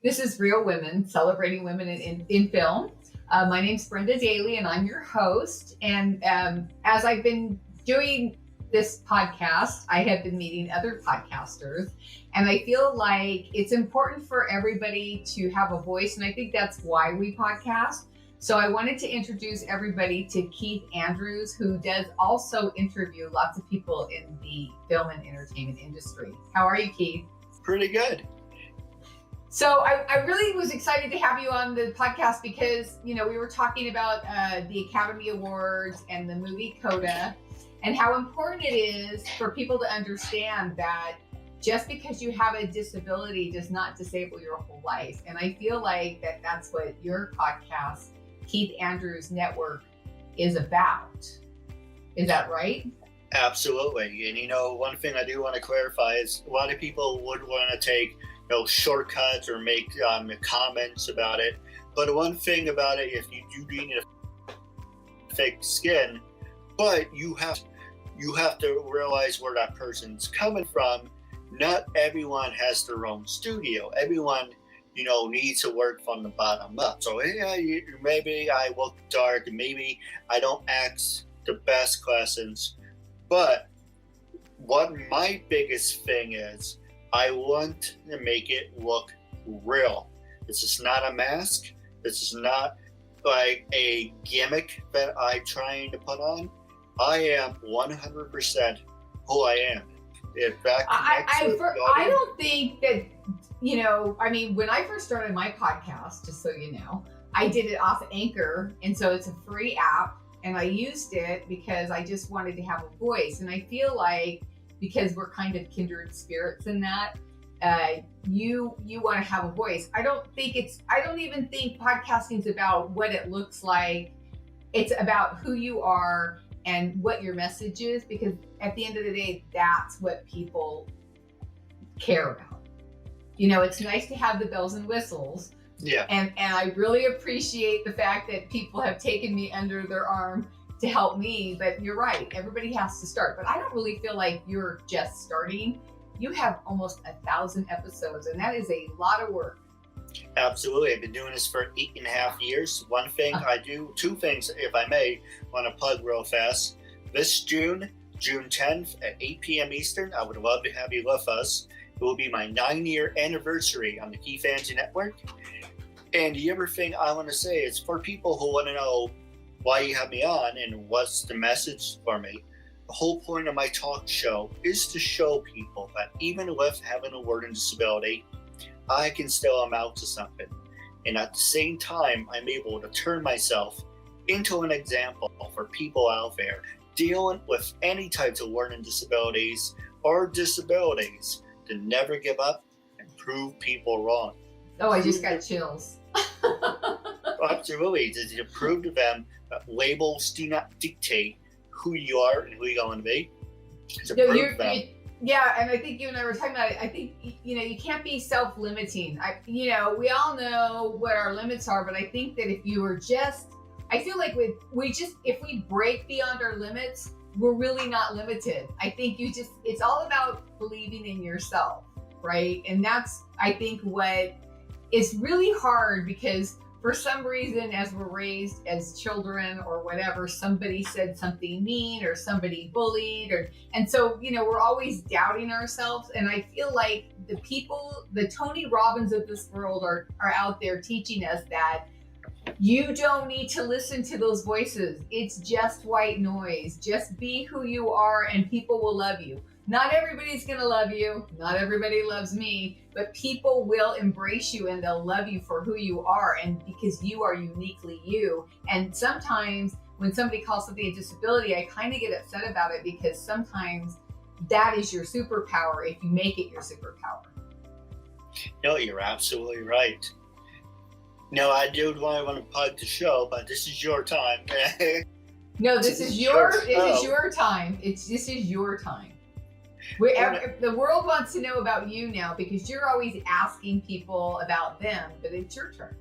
This is Real Women, celebrating women in film. My name's Brenda Daly, and I'm your host. And as I've been doing this podcast, I have been meeting other podcasters, and I feel like it's important for everybody to have a voice, and I think that's why we podcast. So I wanted to introduce everybody to Keith Andrews, who does also interview lots of people in the film and entertainment industry. How are you, Keith? Pretty good. So I really was excited to have you on the podcast because, we were talking about the Academy Awards and the movie Coda and how important it is for people to understand that just because you have a disability does not disable your whole life. And I feel like that's what your podcast, Keith Andrews Network, is about. Is that right? Absolutely. And one thing I do want to clarify is a lot of people would want to take shortcuts or make comments about it. But one thing about it, if you do need a fake skin, but you have to realize where that person's coming from. Not everyone has their own studio. Everyone, needs to work from the bottom up. So maybe I look dark, maybe I don't ask the best questions. But what my biggest thing is, I want to make it look real. This is not a mask. This is not like a gimmick that I'm trying to put on. I am 100% who I am. If that I don't think that, when I first started my podcast, just so you know, I did it off Anchor. And so it's a free app. And I used it because I just wanted to have a voice. And I feel like because we're kind of kindred spirits in that, you want to have a voice. I don't even think podcasting is about what it looks like. It's about who you are and what your message is, because at the end of the day, that's what people care about. It's nice to have the bells and whistles. Yeah. And I really appreciate the fact that people have taken me under their arm to help me, but you're right, everybody has to start. But I don't really feel like you're just starting. You have almost 1,000 episodes, and that is a lot of work. Absolutely. I've been doing this for 8.5 years. One thing I do, two things, if I may, want to plug real fast. This June 10th at 8 p.m. Eastern, I would love to have you with us. It will be my 9-year anniversary on the Keith Andrews Network. And the other thing I want to say is for people who want to know why you have me on and what's the message for me, the whole point of my talk show is to show people that even with having a learning disability, I can still amount to something. And at the same time, I'm able to turn myself into an example for people out there dealing with any types of learning disabilities or disabilities to never give up and prove people wrong. Oh, I just got chills. Absolutely. To prove to them that labels do not dictate who you are and who you're going to be. Yeah, and I think you and I were talking about it. I think, you can't be self-limiting. We all know what our limits are, but I think that if feel like if we break beyond our limits, we're really not limited. I think it's all about believing in yourself, right? And that's, I think, what is really hard, because for some reason, as we're raised as children or whatever, somebody said something mean or somebody bullied, and so, we're always doubting ourselves. And I feel like the Tony Robbins of this world are out there teaching us that you don't need to listen to those voices. It's just white noise. Just be who you are and people will love you. Not everybody's going to love you. Not everybody loves me, but people will embrace you and they'll love you for who you are, and because you are uniquely you. And sometimes when somebody calls something a disability, I kind of get upset about it, because sometimes that is your superpower if you make it your superpower. No, you're absolutely right. No, I do want to plug the show, but this is your time. No, this is your time. This is your time. The world wants to know about you now, because you're always asking people about them, but it's your turn.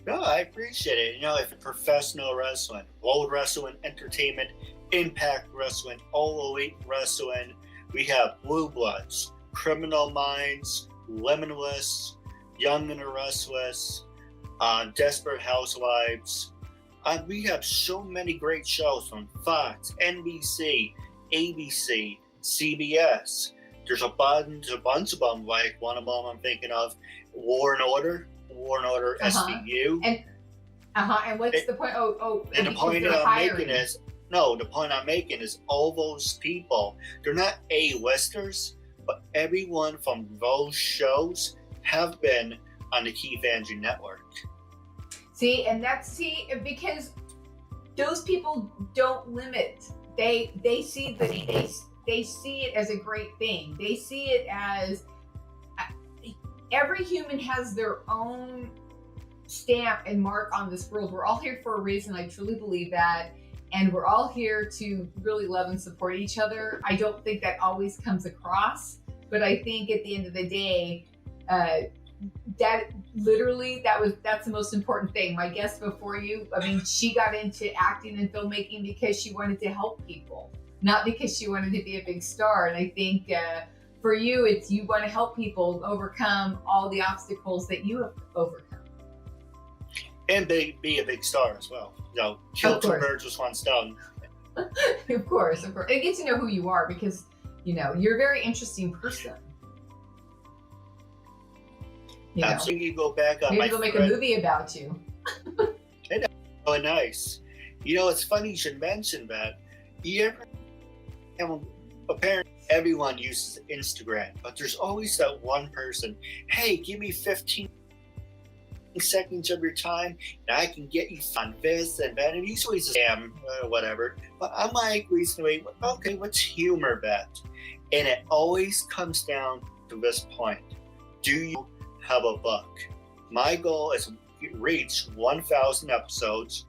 No, I appreciate it. If professional wrestling, World Wrestling Entertainment, Impact Wrestling, All Elite Wrestling, we have Blue Bloods, Criminal Minds, Limitless, Young and the Restless, Desperate Housewives. We have so many great shows from Fox, NBC, ABC, CBS. There's a bunch of them. Like one of them I'm thinking of, War and Order SVU. And what's the point? And the point I'm making is all those people, they're not A-listers, but everyone from those shows have been on the Keith Andrew Network. Because those people don't limit. They see it as a great thing. They see it as every human has their own stamp and mark on this world. We're all here for a reason. I truly believe that. And we're all here to really love and support each other. I don't think that always comes across, but I think at the end of the day, that's the most important thing. My guest before you, I mean, she got into acting and filmmaking because she wanted to help people, not because she wanted to be a big star. And I think for you, it's you want to help people overcome all the obstacles that you have overcome. And be a big star as well. Kill two birds with one stone. Of course. And get to know who you are, because you're a very interesting person. Absolutely. You go back on maybe they'll make a movie about you. Oh, nice. It's funny you should mention that. Apparently everyone uses Instagram, but there's always that one person, hey, give me 15 seconds of your time and I can get you on this and that, and usually it's a scam or whatever. But I'm like recently, okay, what's humor that? And it always comes down to this point. Do you have a book? My goal is to reach 1,000 episodes,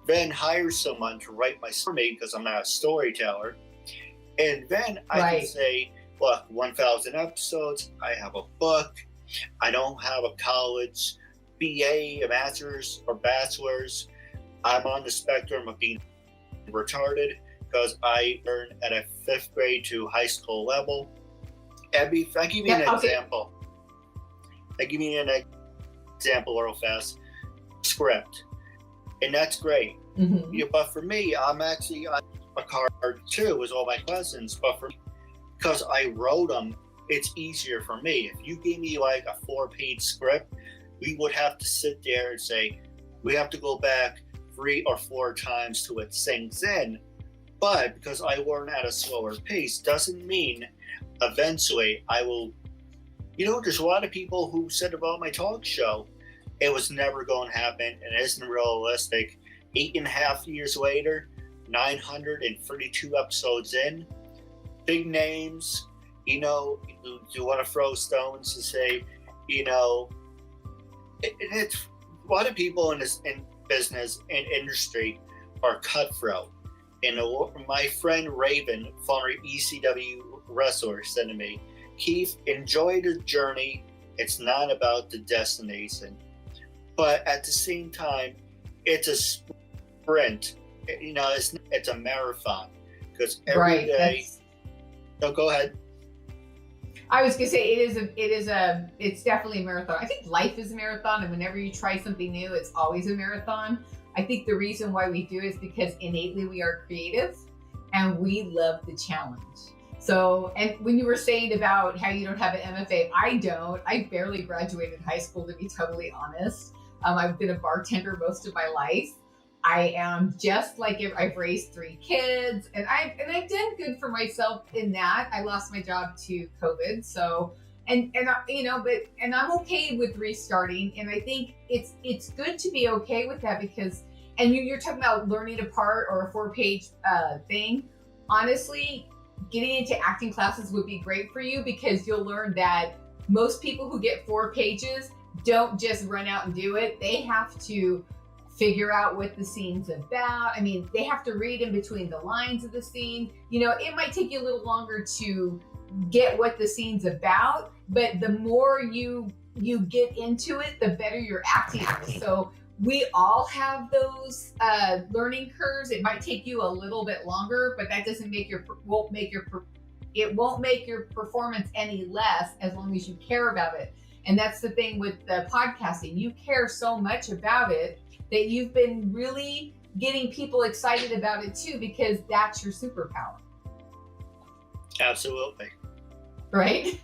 then hire someone to write my story because I'm not a storyteller. And then I can say, look, 1,000 episodes, I have a book, I don't have a college BA, a master's, or bachelor's. I'm on the spectrum of being retarded because I learned at a 5th grade to high school level. I'll give you an example. I'll give you an example real fast. Script. And that's great. Mm-hmm. But for me, I'm actually on a card too with all my questions. But because I wrote them, it's easier for me. If you gave me like a 4-page script, we would have to sit there and say, we have to go back 3 or 4 times till it sinks in. But because I learn at a slower pace, doesn't mean eventually I will. There's a lot of people who said about my talk show, it was never going to happen and it isn't realistic. 8.5 years later, 932 episodes in, big names, do you want to throw stones to say, it's a lot of people in business and industry are cutthroat. And my friend Raven, former ECW wrestler, said to me, Keith, enjoy the journey. It's not about the destination. But at the same time, it's a sprint. It's a marathon. Because every day... No, go ahead. I was gonna say it's definitely a marathon. I think life is a marathon, and whenever you try something new, it's always a marathon. I think the reason why we do it is because innately we are creative and we love the challenge. So, and when you were saying about how you don't have an MFA, I don't. I barely graduated high school, to be totally honest. I've been a bartender most of my life. I am just like I've raised 3 kids, and I've done good for myself in that. I lost my job to COVID, so and I'm okay with restarting, and I think it's good to be okay with that because. And you're talking about learning a part or a 4-page thing. Honestly, getting into acting classes would be great for you because you'll learn that most people who get 4 pages don't just run out and do it. They have to figure out what the scene's about. I mean, they have to read in between the lines of the scene. It might take you a little longer to get what the scene's about, but the more you get into it, the better your acting is. So we all have those learning curves. It might take you a little bit longer, but that doesn't won't make your performance any less as long as you care about it. And that's the thing with the podcasting. You care so much about it that you've been really getting people excited about it too, because that's your superpower. Absolutely. Right.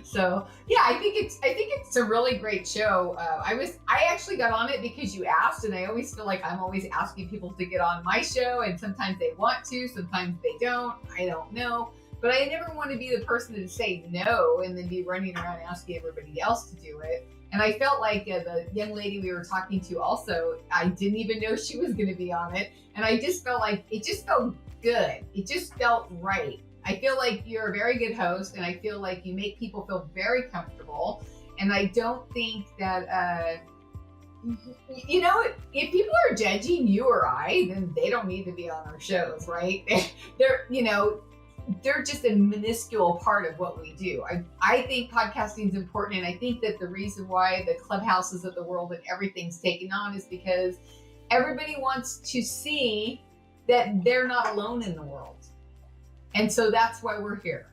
So yeah, I think it's a really great show. I actually got on it because you asked, and I always feel like I'm always asking people to get on my show, and sometimes they want to, sometimes they don't. I don't know, but I never want to be the person to say no and then be running around asking everybody else to do it. And I felt like the young lady we were talking to also, I didn't even know she was going to be on it, and I just felt like it just felt good. It just felt right. I feel like you're a very good host, and I feel like you make people feel very comfortable. And I don't think that, if people are judging you or I, then they don't need to be on our shows, right? They're just a minuscule part of what we do. I think podcasting is important, and I think that the reason why the Clubhouses of the world and everything's taken on is because everybody wants to see that they're not alone in the world. And so that's why we're here,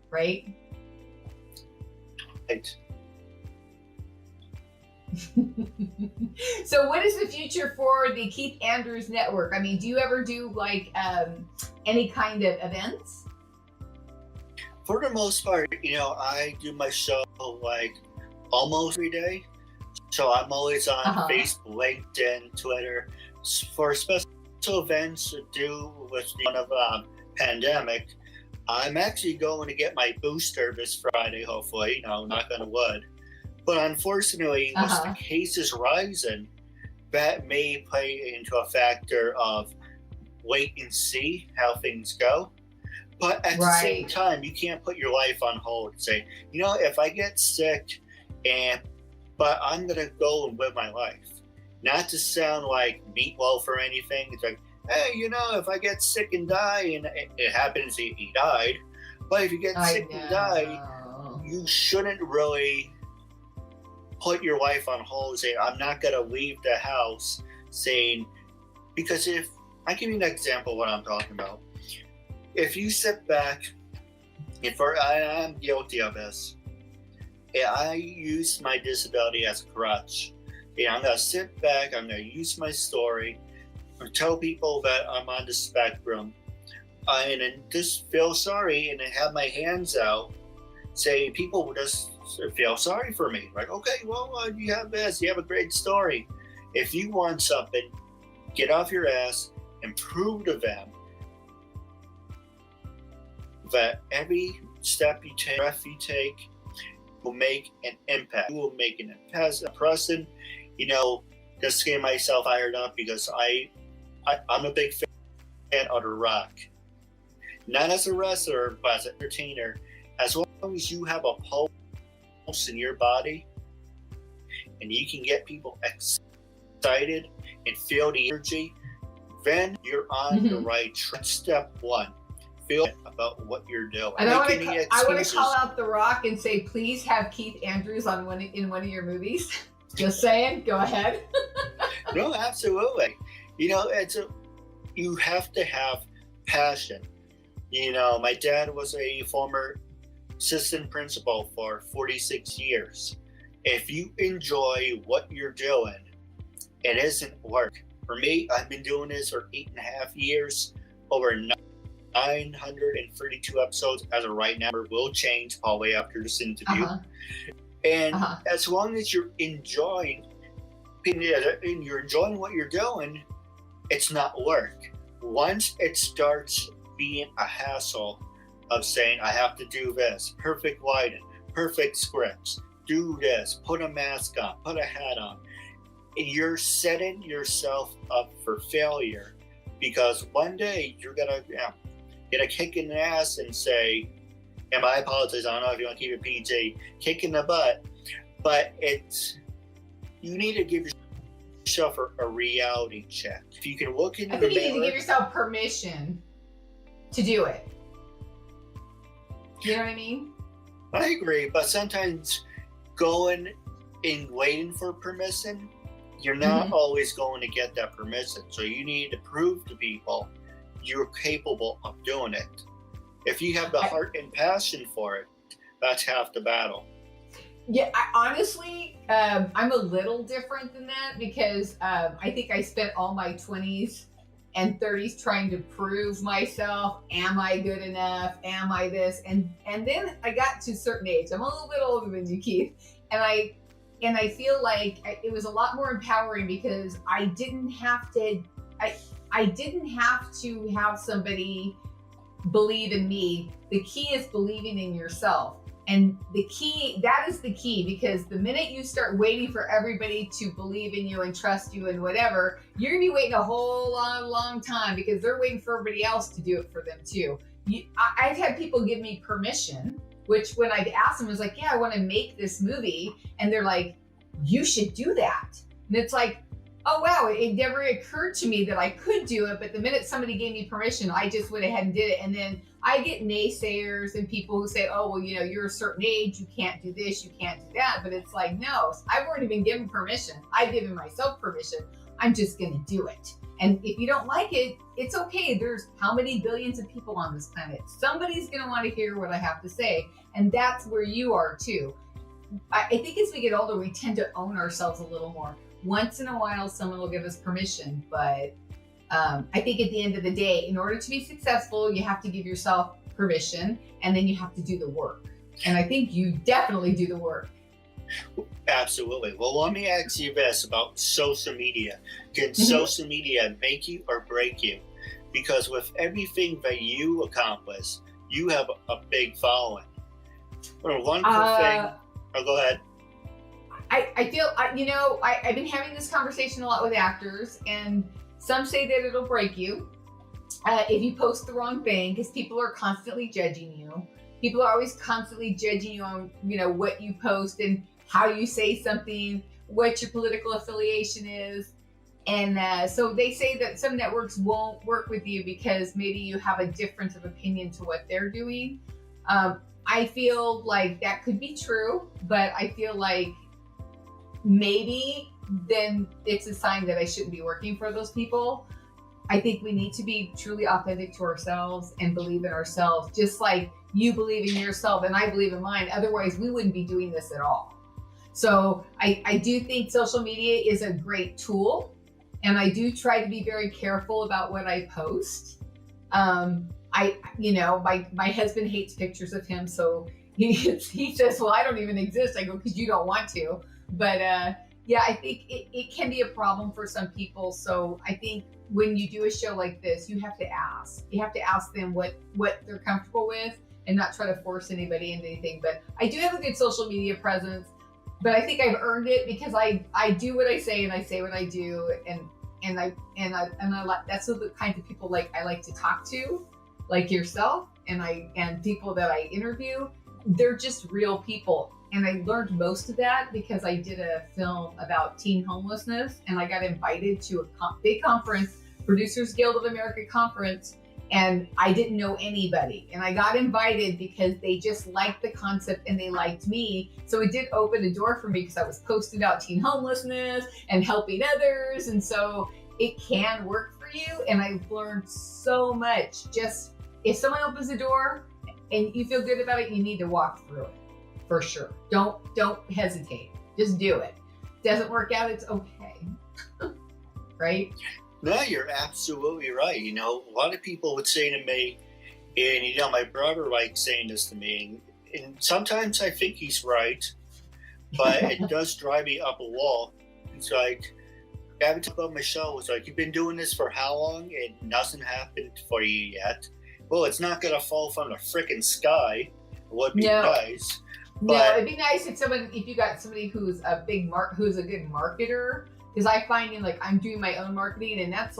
right? Right. So what is the future for the Keith Andrews Network? I mean, do you ever do like any kind of events? For the most part, I do my show like almost every day. So I'm always on Facebook, LinkedIn, Twitter. For special events to do with the pandemic, I'm actually going to get my booster this Friday, hopefully, knock on wood. But unfortunately, with the cases rising, that may play into a factor of wait and see how things go. But at the same time, you can't put your life on hold and say, if I get sick, but I'm going to go and live my life. Not to sound like Meatloaf or anything. It's like, hey, if I get sick and die, and it happens he died, but if you get sick and die, you shouldn't really put your life on hold and say, I'm not going to leave the house, because if, I give you an example of what I'm talking about. If you sit back, I'm guilty of this, I use my disability as a crutch. I'm going to sit back, I'm going to use my story, and tell people that I'm on the spectrum, and then just feel sorry and then have my hands out, say people will just feel sorry for me. Like, okay, well, you have this, you have a great story. If you want something, get off your ass and prove to them that every step you take, breath you take, will make an impact. You will make an impact as a person. Just getting myself fired up because I'm a big fan of The Rock. Not as a wrestler, but as an entertainer. As long as you have a pulse in your body and you can get people excited and feel the energy, then you're on the right track. Step one, feel about what you're doing. And I want to call out The Rock and say, please have Keith Andrews in one of your movies. Just saying, go ahead. No, absolutely. You have to have passion. My dad was a former assistant principal for 46 years. If you enjoy what you're doing, it isn't work. For me, I've been doing this for 8.5 years, over 932 episodes as of right now. It will change probably after this interview. And as long as you're enjoying what you're doing, it's not work. Once it starts being a hassle of saying, I have to do this, perfect lighting, perfect scripts, do this, put a mask on, put a hat on, you're setting yourself up for failure, because one day you're gonna get a kick in the ass and say, and I apologize, I don't know if you want to keep it PG, kick in the butt, but you need to give yourself a reality check. If you can look into the mirror, you need to give yourself permission to do it. You know what I mean? I agree, but sometimes going and waiting for permission, you're not always going to get that permission. So you need to prove to people you're capable of doing it. If you have the heart and passion for it, that's half the battle. Yeah, honestly, I'm a little different than that because I think I spent all my 20s and 30s trying to prove myself. Am I good enough? Am I this? And then I got to a certain age. I'm a little bit older than you, Keith, and I feel like it was a lot more empowering because I didn't have to. I didn't have to have somebody believe in me. The key is believing in yourself. And that is the key, because the minute you start waiting for everybody to believe in you and trust you and whatever, you're gonna be waiting a whole long time because they're waiting for everybody else to do it for them too. I've had people give me permission, which when I've asked them, is like, yeah, I wanna make this movie. And they're like, you should do that. And it's like, oh wow, it never occurred to me that I could do it. But the minute somebody gave me permission, I just went ahead and did it. And then I get naysayers and people who say, oh, well, you're a certain age, you can't do this, you can't do that. But it's like, no, I've already been given permission. I've given myself permission. I'm just going to do it. And if you don't like it, it's okay. There's how many billions of people on this planet? Somebody's going to want to hear what I have to say. And that's where you are too. I think as we get older, we tend to own ourselves a little more. Once in a while, someone will give us permission, but I think at the end of the day, in order to be successful, you have to give yourself permission, and then you have to do the work. And I think you definitely do the work. Absolutely. Well, let me ask you this about social media. Can social media make you or break you? Because with everything that you accomplish, you have a big following. Or one thing. Oh, go ahead. I feel, I've been having this conversation a lot with actors, and some say that it'll break you if you post the wrong thing, because people are constantly judging you. People are always constantly judging you on, what you post and how you say something, what your political affiliation is. And so they say that some networks won't work with you because maybe you have a difference of opinion to what they're doing. I feel like that could be true, but I feel like maybe then it's a sign that I shouldn't be working for those people. I think we need to be truly authentic to ourselves and believe in ourselves, just like you believe in yourself and I believe in mine. Otherwise, we wouldn't be doing this at all. So I do think social media is a great tool, and I do try to be very careful about what I post. My husband hates pictures of him, so he says, well, I don't even exist. I go, because you don't want to. But yeah, I think it can be a problem for some people. So I think when you do a show like this, you have to ask. You have to ask them what they're comfortable with and not try to force anybody into anything. But I do have a good social media presence, but I think I've earned it because I do what I say and I say what I do, and I like, that's the kinds of people I like to talk to, like yourself and people that I interview. They're just real people. And I learned most of that because I did a film about teen homelessness, and I got invited to a big conference, Producers Guild of America conference, and I didn't know anybody. And I got invited because they just liked the concept and they liked me. So it did open a door for me because I was posting about teen homelessness and helping others. And so it can work for you. And I've learned so much. Just if someone opens the door and you feel good about it, you need to walk through it. For sure. Don't hesitate. Just do it. Doesn't work out, it's okay. Right? No, you're absolutely right. A lot of people would say to me, and my brother likes saying this to me, and sometimes I think he's right, but it does drive me up a wall. It's like, having to talk about my show, it's like, you've been doing this for how long and nothing happened for you yet? Well, it's not going to fall from the freaking sky. It would be nice. No, it'd be nice if you got somebody who's a who's a good marketer, because I find I'm doing my own marketing, and that's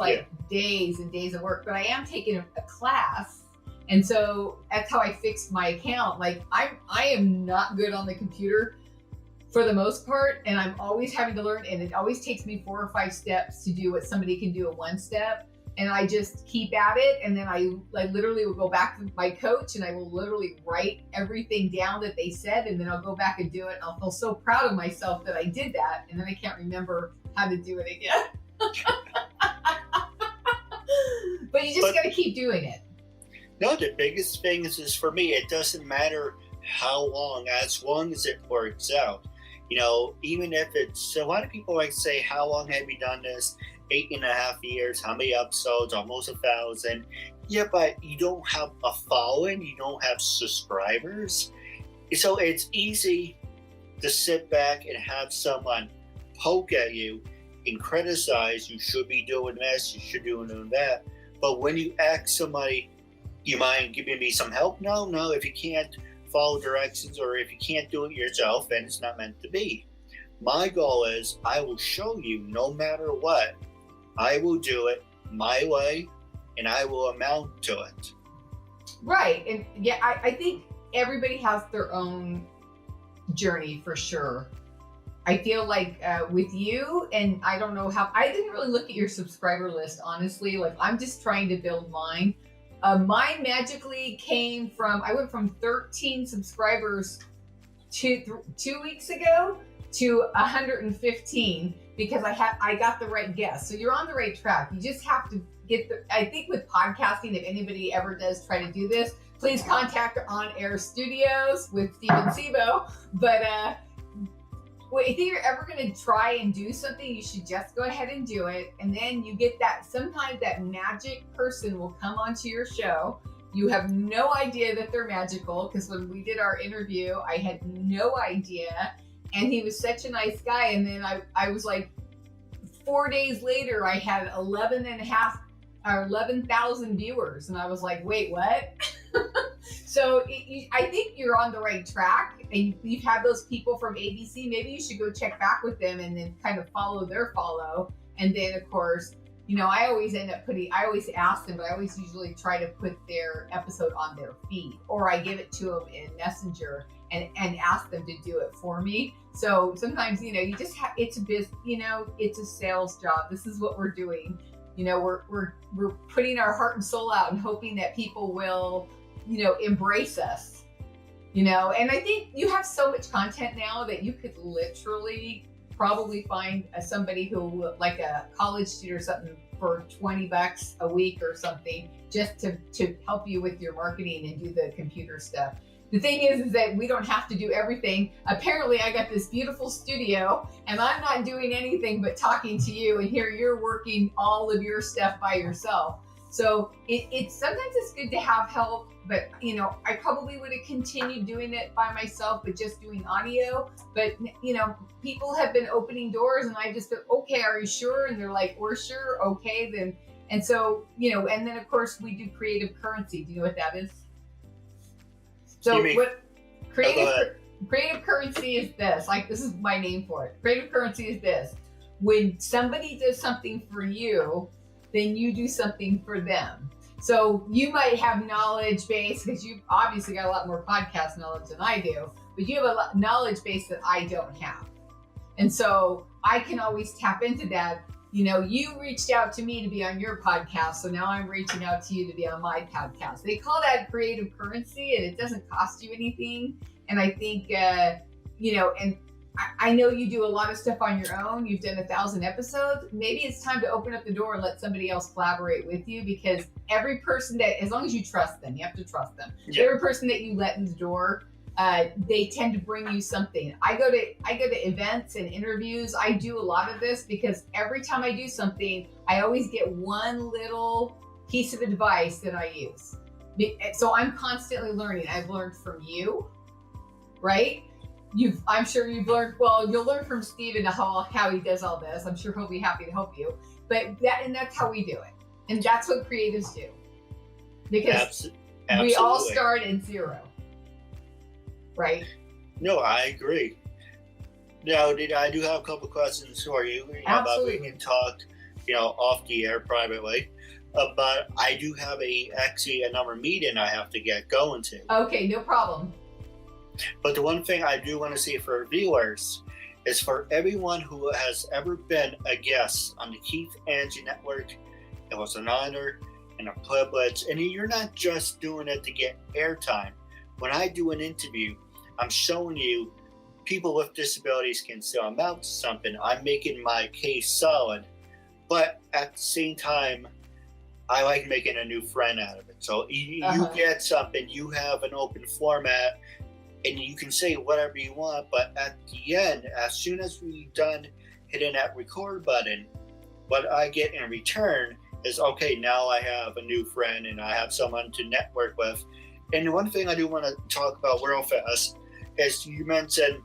days and days of work. But I am taking a class, and so that's how I fixed my account. I am not good on the computer for the most part, and I'm always having to learn, and it always takes me 4 or 5 steps to do what somebody can do in 1 step. And I just keep at it, and then I literally will go back to my coach, and I will literally write everything down that they said, and then I'll go back and do it. I'll feel so proud of myself that I did that, and then I can't remember how to do it again. But you just got to keep doing it. No, the biggest thing is for me, it doesn't matter how long, as long as it works out. Even if it's, a lot of people like say, how long have you done this? 8.5 years, how many episodes, almost 1,000. Yeah, but you don't have a following, you don't have subscribers. So it's easy to sit back and have someone poke at you and criticize, you should be doing this, you should be doing that. But when you ask somebody, you mind giving me some help? No, if you can't follow directions or if you can't do it yourself, then it's not meant to be. My goal is I will show you no matter what. I will do it my way and I will amount to it. Right. And yeah, I think everybody has their own journey for sure. I feel like with you, and I don't know how, I didn't really look at your subscriber list, honestly. Like, I'm just trying to build mine. Mine magically came from, I went from 13 subscribers 2 weeks ago to 115 because I got the right guest. So you're on the right track. You just have to get I think with podcasting, if anybody ever does try to do this, please contact On Air Studios with Steven Sebo. But if you're ever going to try and do something, you should just go ahead and do it. And then you get that, sometimes that magic person will come onto your show. You have no idea that they're magical, because when we did our interview, I had no idea. And he was such a nice guy. And then I was like, 4 days later, I had 11,000 viewers. And I was like, wait, what? So I think you're on the right track, and you've had those people from ABC. Maybe you should go check back with them and then kind of follow their follow. And then, of course, I always end up I always ask them, but I always usually try to put their episode on their feed, or I give it to them in Messenger and ask them to do it for me. So sometimes, you just have, it's a business, it's a sales job. This is what we're doing. We're putting our heart and soul out and hoping that people will, embrace us, and I think you have so much content now that you could literally probably find somebody who, like a college student or something, for $20 a week or something, just to help you with your marketing and do the computer stuff. The thing is that we don't have to do everything. Apparently, I got this beautiful studio and I'm not doing anything but talking to you, and here you're working all of your stuff by yourself. So it's sometimes it's good to have help, but I probably would have continued doing it by myself, but just doing audio. But people have been opening doors, and I just go, okay, are you sure? And they're like, we're sure. Okay, then. And so, and then of course we do creative currency. Do you know what that is? So what creative currency is this? Like, this is my name for it. Creative currency is this: when somebody does something for you, then you do something for them. So you might have knowledge base, because you've obviously got a lot more podcast knowledge than I do, but you have a knowledge base that I don't have. And so I can always tap into that. You reached out to me to be on your podcast, so now I'm reaching out to you to be on my podcast. They call that creative currency, and it doesn't cost you anything. And I think, and I know you do a lot of stuff on your own. You've done 1,000 episodes. Maybe it's time to open up the door and let somebody else collaborate with you, because every person that, as long as you trust them, you have to trust them. Yeah. Every person that you let in the door, they tend to bring you something. I go to events and interviews. I do a lot of this because every time I do something, I always get one little piece of advice that I use. So I'm constantly learning. I've learned from you, right? I'm sure you've learned, well, you'll learn from Steven how he does all this. I'm sure he'll be happy to help you. But that's how we do it. And that's what creatives do. Because we all start at zero. Right? No, I agree. Now, I do have a couple questions for you. Absolutely. About we can talk, off the air privately. But I do have actually another meeting I have to get going to. Okay, no problem. But the one thing I do want to say for viewers is, for everyone who has ever been a guest on the Keith Angie Network, it was an honor and a privilege. And you're not just doing it to get airtime. When I do an interview, I'm showing you people with disabilities can still amount to something. I'm making my case solid. But at the same time, I like making a new friend out of it. So you get something, you have an open format. and you can say whatever you want, but at the end, as soon as we're done hitting that record button, what I get in return is, okay, now I have a new friend and I have someone to network with. And one thing I do want to talk about real fast is you mentioned,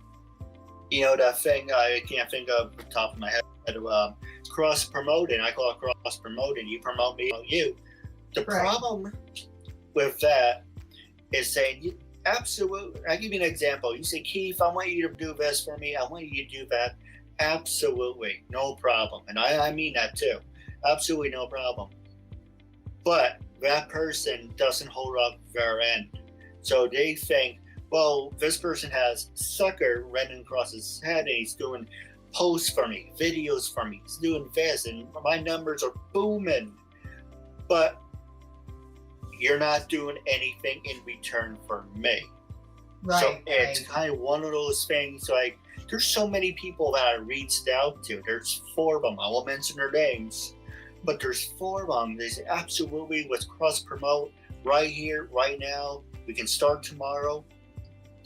that thing I can't think of the top of my head, cross promoting. I call it cross promoting. You promote me, I promote you. The problem with that is saying, absolutely, I'll give you an example. You say, Keith, I want you to do this for me. I want you to do that. Absolutely, no problem. And I mean that too. Absolutely no problem. But that person doesn't hold up their end. So they think, well, this person has sucker running across his head and he's doing posts for me, videos for me. He's doing this and my numbers are booming. But you're not doing anything in return for me. Right. So it's kind of one of those things, like, there's so many people that I reached out to. There's 4 of them. I won't mention their names, but there's 4 of them. There's absolutely, let's cross promote right here, right now. We can start tomorrow.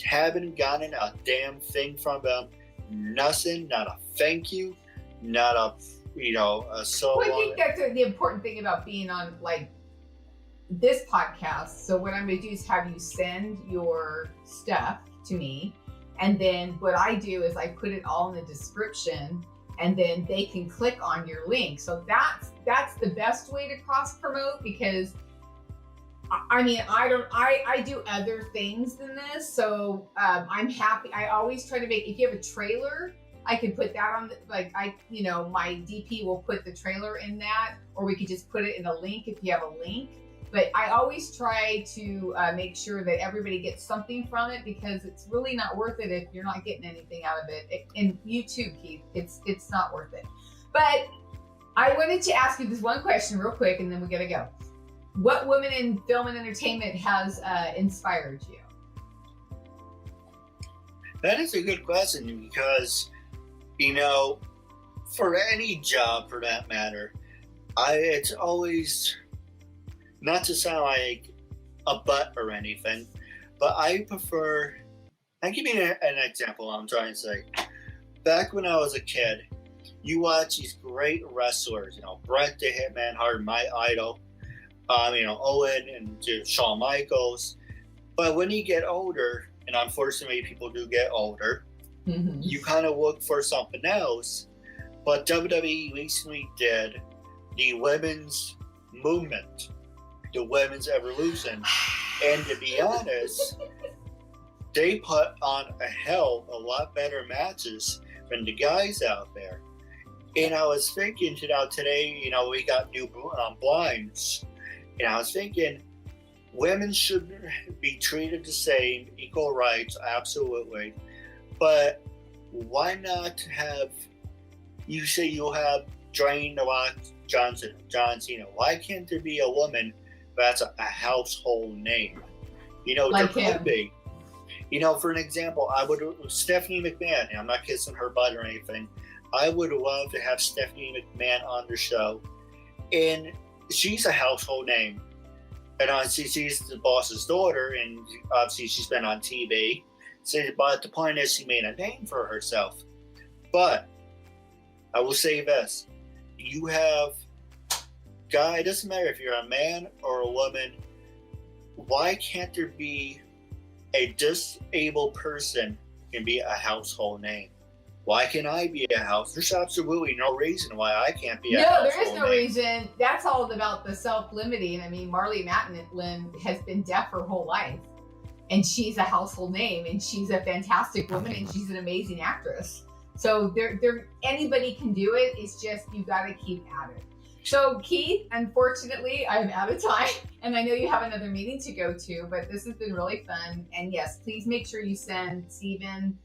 Haven't gotten a damn thing from them. Nothing, not a thank you, not a, so well, I think that's the important thing about being on, like, this podcast. So what I'm going to do is have you send your stuff to me. And then what I do is I put it all in the description and then they can click on your link. So that's the best way to cross promote, because I mean, I do other things than this. So I'm happy. I always try to make, if you have a trailer, I can put that on, my DP will put the trailer in that, or we could just put it in a link if you have a link. But I always try to make sure that everybody gets something from it, because it's really not worth it if you're not getting anything out of it. And you too, Keith, it's not worth it. But I wanted to ask you this one question real quick, and then we gotta go. What woman in film and entertainment has inspired you? That is a good question, because, for any job for that matter, it's always, not to sound like a butt or anything, but I prefer, I'll give you an example I'm trying to say. Back when I was a kid, you watch these great wrestlers, Brenda, Hitman Hart, my idol, Owen and Shawn Michaels. But when you get older, and unfortunately people do get older, you kind of look for something else. But WWE recently did the women's movement, the women's evolution. And to be honest, they put on a lot better matches than the guys out there. And I was thinking today, we got new blinds. And I was thinking, women should be treated the same, equal rights, absolutely. But why not have, you say you'll have Dwayne The Rock Johnson, John Cena. Why can't there be a woman that's a household name? Like there him. could be. For an example, Stephanie McMahon, and I'm not kissing her butt or anything, I would love to have Stephanie McMahon on the show. And she's a household name. And she's the boss's daughter, and obviously she's been on TV. But the point is, she made a name for herself. But I will say this. You have, it doesn't matter if you're a man or a woman, why can't there be a disabled person can be a household name? Why can't I be a house? There's absolutely no reason why I can't be a household name. No, there is no reason. That's all about the self-limiting. I mean, Marlee Matlin has been deaf her whole life, and she's a household name, and she's a fantastic woman, and she's an amazing actress. So anybody can do it. It's just, you got to keep at it. So Keith, unfortunately, I'm out of time, and I know you have another meeting to go to, but this has been really fun. And yes, please make sure you send Steven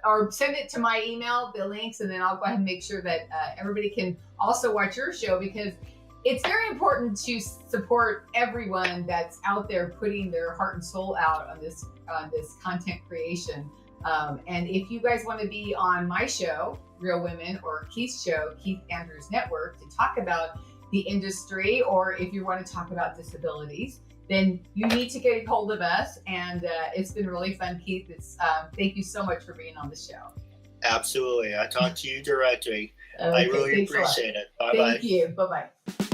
or send it to my email, the links, and then I'll go ahead and make sure that everybody can also watch your show, because it's very important to support everyone that's out there putting their heart and soul out on this content creation. And if you guys want to be on my show, Real Women, or Keith's show, Keith Andrews Network, to talk about the industry, or if you want to talk about disabilities, then you need to get a hold of us. And it's been really fun, Keith. Thank you so much for being on the show. Absolutely. I talk to you directly. Okay, I really appreciate it. Bye-bye. Thank you. Bye-bye.